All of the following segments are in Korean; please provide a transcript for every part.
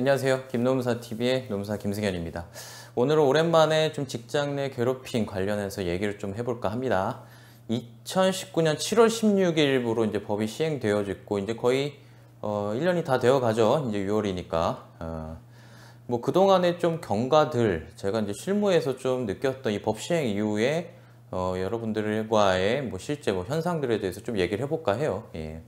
안녕하세요. 김노무사TV의 노무사 김승현입니다. 오늘은 오랜만에 좀 직장 내 괴롭힘 관련해서 얘기를 좀 해볼까 합니다. 2019년 7월 16일부로 이제 법이 시행되어져 있고, 이제 거의 1년이 다 되어 가죠. 이제 6월이니까. 뭐 그동안에 좀 경과들, 제가 이제 실무에서 좀 느꼈던 이 법 시행 이후에 여러분들과의 뭐 실제 뭐 현상들에 대해서 좀 얘기를 해볼까 해요. 예.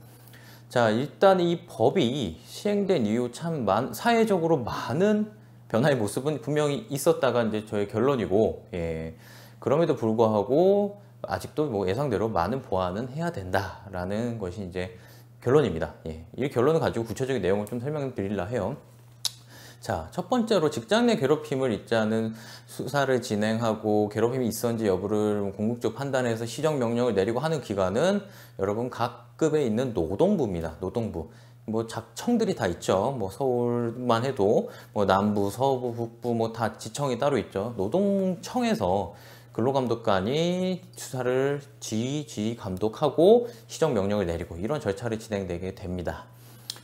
자, 일단 이 법이 시행된 이후 참 사회적으로 많은 변화의 모습은 분명히 있었다가 이제 저의 결론이고, 예. 그럼에도 불구하고 아직도 뭐 예상대로 많은 보완은 해야 된다라는 것이 이제 결론입니다. 예. 이 결론을 가지고 구체적인 내용을 좀 설명드리려 해요. 자, 첫 번째로 직장 내 괴롭힘을 입자는 수사를 진행하고 괴롭힘이 있었는지 여부를 궁극적 판단해서 시정 명령을 내리고 하는 기관은 여러분 각 급에 있는 노동부입니다. 노동부. 뭐 청들이 다 있죠. 뭐 서울만 해도 뭐 남부, 서부, 북부 뭐 다 지청이 따로 있죠. 노동청에서 근로감독관이 수사를 지휘 감독하고 시정 명령을 내리고 이런 절차를 진행되게 됩니다.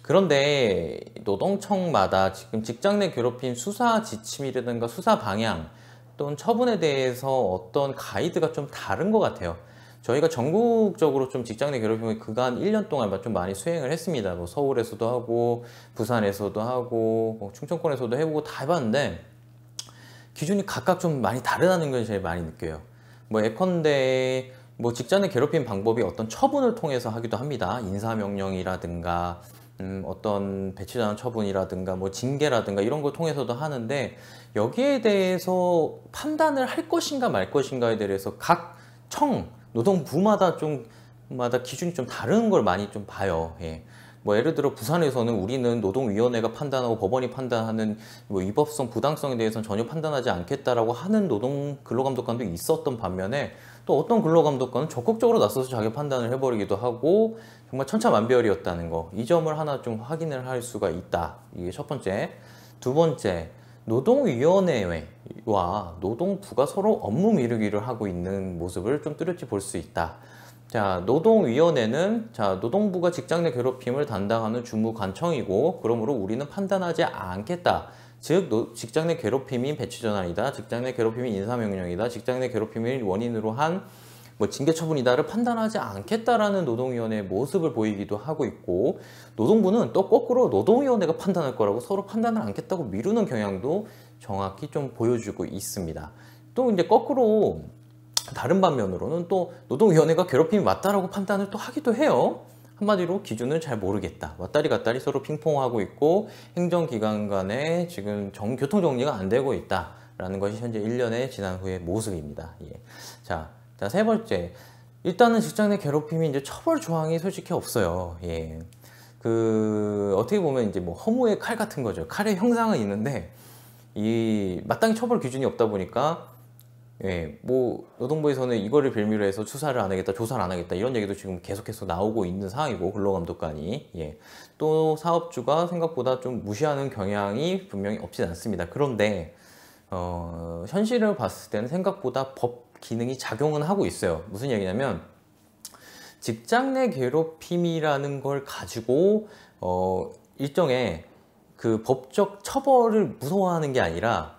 그런데 노동청마다 지금 직장 내 괴롭힘 수사 지침이라든가 수사 방향 또는 처분에 대해서 어떤 가이드가 좀 다른 것 같아요. 저희가 전국적으로 좀 직장 내 괴롭힘을 그간 1년 동안 좀 많이 수행을 했습니다. 뭐 서울에서도 하고 부산에서도 하고 뭐 충청권에서도 해보고 다 해봤는데 기준이 각각 좀 많이 다르다는 걸 제일 많이 느껴요. 뭐 예컨대 뭐 직장 내 괴롭힘 방법이 어떤 처분을 통해서 하기도 합니다. 인사명령이라든가 어떤 배치자원 처분이라든가 뭐 징계라든가 이런 걸 통해서도 하는데, 여기에 대해서 판단을 할 것인가 말 것인가에 대해서 각 노동부마다 마다 기준이 좀 다른 걸 많이 좀 봐요. 예. 뭐 예를 들어 부산에서는 우리는 노동위원회가 판단하고 법원이 판단하는 뭐 위법성, 부당성에 대해서는 전혀 판단하지 않겠다라고 하는 노동 근로감독관도 있었던 반면에, 또 어떤 근로감독관은 적극적으로 나서서 자기 판단을 해버리기도 하고 정말 천차만별이었다는 거, 이 점을 하나 좀 확인을 할 수가 있다. 이게 첫 번째. 두 번째, 노동위원회와 노동부가 서로 업무 미루기를 하고 있는 모습을 좀 뚜렷이 볼 수 있다. 자, 노동위원회는 노동부가 직장 내 괴롭힘을 담당하는 주무관청이고, 그러므로 우리는 판단하지 않겠다. 즉 직장 내 괴롭힘이 배치전환이다, 직장 내 괴롭힘이 인사명령이다, 직장 내 괴롭힘을 원인으로 한 뭐 징계 처분이다를 판단하지 않겠다라는 노동위원회의 모습을 보이기도 하고 있고, 노동부는 또 거꾸로 노동위원회가 판단할 거라고 서로 판단을 않겠다고 미루는 경향도 정확히 좀 보여주고 있습니다. 또 이제 거꾸로 다른 반면으로는 또 노동위원회가 괴롭힘이 맞다라고 판단을 또 하기도 해요. 한마디로 기준을 잘 모르겠다. 왔다리 갔다리 서로 핑퐁하고 있고 행정기관 간에 지금 교통정리가 안 되고 있다라는 것이 현재 1년의 지난 후의 모습입니다. 예. 자, 세 번째. 일단은 직장 내 괴롭힘이 이제 처벌 조항이 솔직히 없어요. 예. 어떻게 보면 이제 뭐 허무의 칼 같은 거죠. 칼의 형상은 있는데 이 마땅히 처벌 기준이 없다 보니까, 예, 뭐 노동부에서는 이거를 빌미로 해서 수사를 안 하겠다, 조사를 안 하겠다 이런 얘기도 지금 계속해서 나오고 있는 상황이고, 근로감독관이, 예, 또 사업주가 생각보다 좀 무시하는 경향이 분명히 없진 않습니다. 그런데 현실을 봤을 때는 생각보다 법 기능이 작용은 하고 있어요. 무슨 얘기냐면, 직장 내 괴롭힘이라는 걸 가지고 일종의 그 법적 처벌을 무서워하는 게 아니라,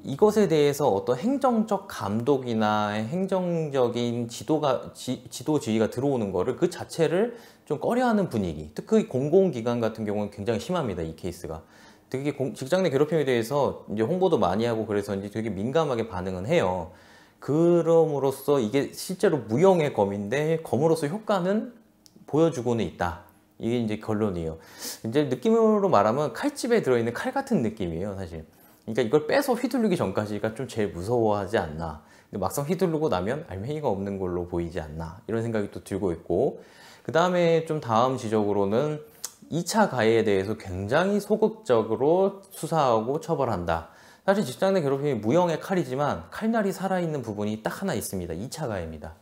이것에 대해서 어떤 행정적 감독이나 행정적인 지도 지휘가 들어오는 거를 그 자체를 좀 꺼려하는 분위기. 특히 공공기관 같은 경우는 굉장히 심합니다. 이 케이스가. 되게 직장 내 괴롭힘에 대해서 이제 홍보도 많이 하고 그래서 이제 되게 민감하게 반응은 해요. 그럼으로써 이게 실제로 무형의 검인데 검으로서 효과는 보여주고는 있다. 이게 이제 결론이에요. 이제 느낌으로 말하면 칼집에 들어있는 칼 같은 느낌이에요, 사실. 그러니까 이걸 빼서 휘두르기 전까지가 좀 제일 무서워하지 않나. 근데 막상 휘두르고 나면 알맹이가 없는 걸로 보이지 않나. 이런 생각이 또 들고 있고, 그 다음에 좀 다음 지적으로는 2차 가해에 대해서 굉장히 소극적으로 수사하고 처벌한다. 사실 직장 내 괴롭힘이 무형의 칼이지만 칼날이 살아있는 부분이 딱 하나 있습니다. 2차 가해입니다.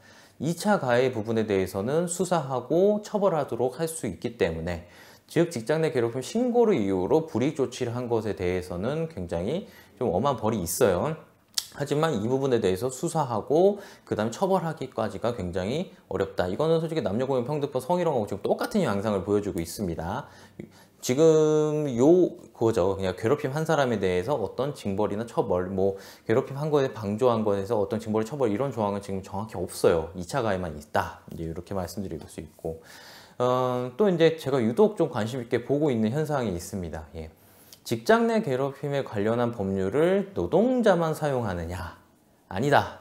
2차 가해 부분에 대해서는 수사하고 처벌하도록 할 수 있기 때문에, 즉 직장 내 괴롭힘 신고를 이유로 불이익 조치를 한 것에 대해서는 굉장히 좀 엄한 벌이 있어요. 하지만 이 부분에 대해서 수사하고 그 다음에 처벌하기까지가 굉장히 어렵다. 이거는 솔직히 남녀공용평등법 성희롱하고 지금 똑같은 양상을 보여주고 있습니다. 지금 그거죠. 그냥 괴롭힘 한 사람에 대해서 어떤 징벌이나 처벌, 뭐 괴롭힘 한 거에 방조한 거에서 어떤 징벌, 처벌 이런 조항은 지금 정확히 없어요. 2차 가해만 있다. 이제 이렇게 말씀드릴 수 있고, 또 이제 제가 유독 좀 관심 있게 보고 있는 현상이 있습니다. 예. 직장 내 괴롭힘에 관련한 법률을 노동자만 사용하느냐? 아니다.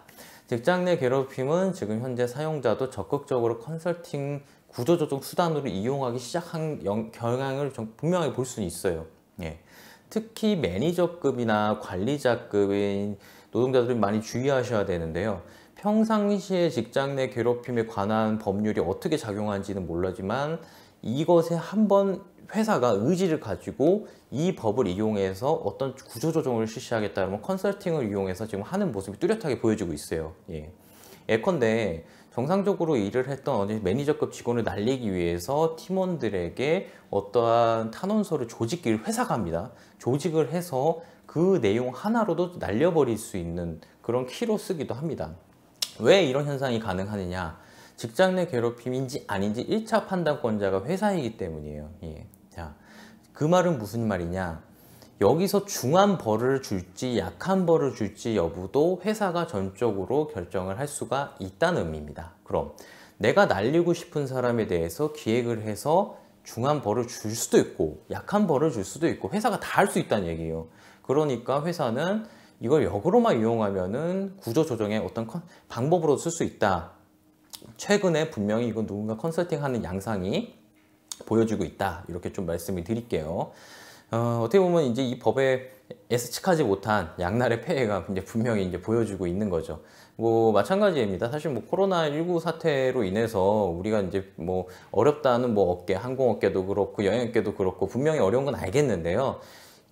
직장 내 괴롭힘은 지금 현재 사용자도 적극적으로 컨설팅 구조조정 수단으로 이용하기 시작한 경향을 분명히 볼 수는 있어요. 예. 특히 매니저급이나 관리자급인 노동자들이 많이 주의하셔야 되는데요. 평상시에 직장 내 괴롭힘에 관한 법률이 어떻게 작용하는지는 몰라지만 이것에 한번 회사가 의지를 가지고 이 법을 이용해서 어떤 구조조정을 실시하겠다 그러면 컨설팅을 이용해서 지금 하는 모습이 뚜렷하게 보여지고 있어요. 예. 예컨대 정상적으로 일을 했던 어디 매니저급 직원을 날리기 위해서 팀원들에게 어떠한 탄원서를 조직을 회사가 합니다. 조직을 해서 그 내용 하나로도 날려버릴 수 있는 그런 키로 쓰기도 합니다. 왜 이런 현상이 가능하느냐? 직장 내 괴롭힘인지 아닌지 1차 판단권자가 회사이기 때문이에요. 예. 자, 그 말은 무슨 말이냐? 여기서 중한 벌을 줄지 약한 벌을 줄지 여부도 회사가 전적으로 결정을 할 수가 있다는 의미입니다. 그럼 내가 날리고 싶은 사람에 대해서 기획을 해서 중한 벌을 줄 수도 있고 약한 벌을 줄 수도 있고 회사가 다 할 수 있다는 얘기예요. 그러니까 회사는 이걸 역으로만 이용하면은 구조조정의 어떤 방법으로 쓸 수 있다. 최근에 분명히 이건 누군가 컨설팅하는 양상이 보여지고 있다. 이렇게 좀 말씀을 드릴게요. 어떻게 보면 이제 이 법에 예측하지 못한 양날의 폐해가 이제 분명히 이제 보여지고 있는 거죠. 뭐 마찬가지입니다. 사실 뭐 코로나19 사태로 인해서 우리가 이제 뭐 어렵다는 뭐 업계, 항공업계도 그렇고 여행업계도 그렇고 분명히 어려운 건 알겠는데요.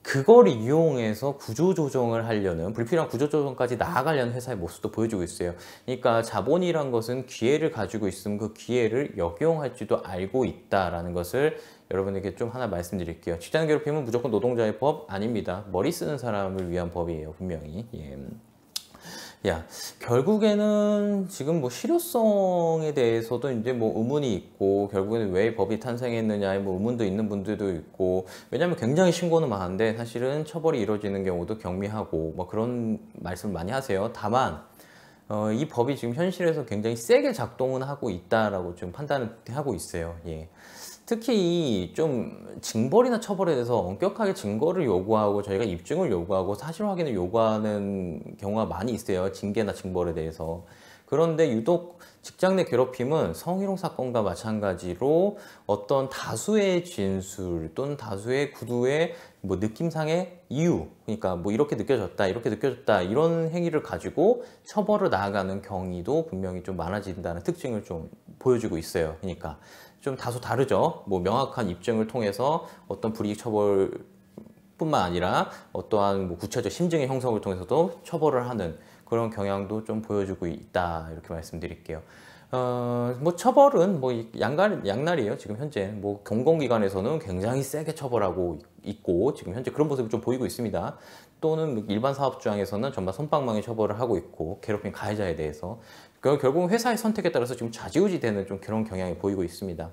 그걸 이용해서 구조조정을 하려는 불필요한 구조조정까지 나아가려는 회사의 모습도 보여주고 있어요. 그러니까 자본이란 것은 기회를 가지고 있으면 그 기회를 역용할지도 알고 있다라는 것을 여러분에게 좀 하나 말씀드릴게요. 직장 괴롭힘은 무조건 노동자의 법 아닙니다. 머리 쓰는 사람을 위한 법이에요. 분명히. 예. 야, 결국에는 지금 뭐 실효성에 대해서도 이제 뭐 의문이 있고, 결국에는 왜 법이 탄생했느냐에 뭐 의문도 있는 분들도 있고, 왜냐면 굉장히 신고는 많은데 사실은 처벌이 이루어지는 경우도 경미하고, 뭐 그런 말씀을 많이 하세요. 다만, 이 법이 지금 현실에서 굉장히 세게 작동은 하고 있다라고 좀 판단을 하고 있어요. 예. 특히 좀 징벌이나 처벌에 대해서 엄격하게 증거를 요구하고 저희가 입증을 요구하고 사실 확인을 요구하는 경우가 많이 있어요. 징계나 징벌에 대해서. 그런데 유독 직장 내 괴롭힘은 성희롱 사건과 마찬가지로 어떤 다수의 진술 또는 다수의 구두의 뭐 느낌상의 이유, 그러니까 뭐 이렇게 느껴졌다 이런 행위를 가지고 처벌을 나아가는 경위도 분명히 좀 많아진다는 특징을 좀 보여주고 있어요. 그러니까 좀 다소 다르죠. 뭐 명확한 입증을 통해서 어떤 불이익 처벌뿐만 아니라 어떠한 뭐 구체적 심증의 형성을 통해서도 처벌을 하는 그런 경향도 좀 보여주고 있다. 이렇게 말씀드릴게요. 뭐 처벌은 뭐 양날이에요. 지금 현재 뭐 공공기관에서는 굉장히 세게 처벌하고 있고 지금 현재 그런 모습을 좀 보이고 있습니다. 또는 일반 사업주항에서는 정말 솜방망이 처벌을 하고 있고 괴롭힌 가해자에 대해서 결국 회사의 선택에 따라서 지금 좌지우지 되는 좀 그런 경향이 보이고 있습니다.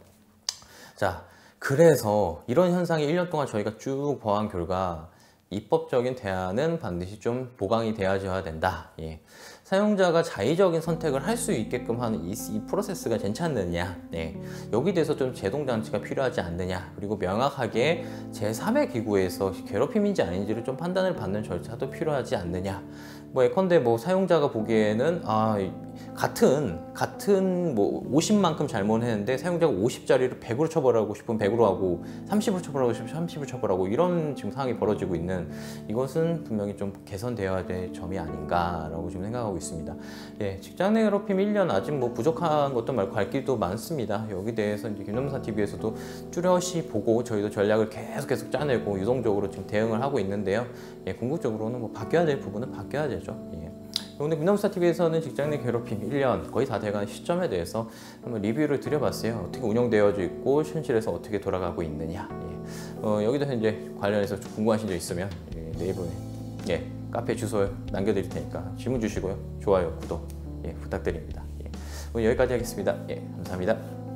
자, 그래서 이런 현상이 1년 동안 저희가 쭉 보한 결과 입법적인 대안은 반드시 좀 보강이 되어야 된다. 예. 사용자가 자의적인 선택을 할 수 있게끔 하는 이 프로세스가 괜찮느냐, 네. 여기 대해서 좀 제동장치가 필요하지 않느냐, 그리고 명확하게 제3의 기구에서 괴롭힘인지 아닌지를 좀 판단을 받는 절차도 필요하지 않느냐. 뭐 예컨대 뭐 사용자가 보기에는 같은 뭐 50만큼 잘못했는데 사용자가 50짜리를 100으로 처벌하고 싶으면 100으로 하고 30으로 처벌하고 싶으면 30으로 처벌하고 이런 지금 상황이 벌어지고 있는 이것은 분명히 좀 개선되어야 될 점이 아닌가라고 지금 생각하고 있습니다. 예, 직장 내 괴롭힘 1년 아직 뭐 부족한 것도 말고 갈 길도 많습니다. 여기 대해서 이제 김nom사 TV에서도 뚜렷이 보고 저희도 전략을 계속 짜내고 유동적으로 지금 대응을 하고 있는데요. 예, 궁극적으로는 뭐 바뀌어야 될 부분은 바뀌어야 되죠. 예. 오늘 김nom사 TV에서는 직장 내 괴롭힘 1년 거의 다 돼가는 시점에 대해서 한번 리뷰를 드려봤어요. 어떻게 운영되어져 있고 현실에서 어떻게 돌아가고 있느냐. 예. 여기도 이제 관련해서 궁금하신 점 있으면 네이버에 카페 주소 남겨드릴 테니까 질문 주시고요. 좋아요, 구독 부탁드립니다. 오늘 여기까지 하겠습니다. 감사합니다.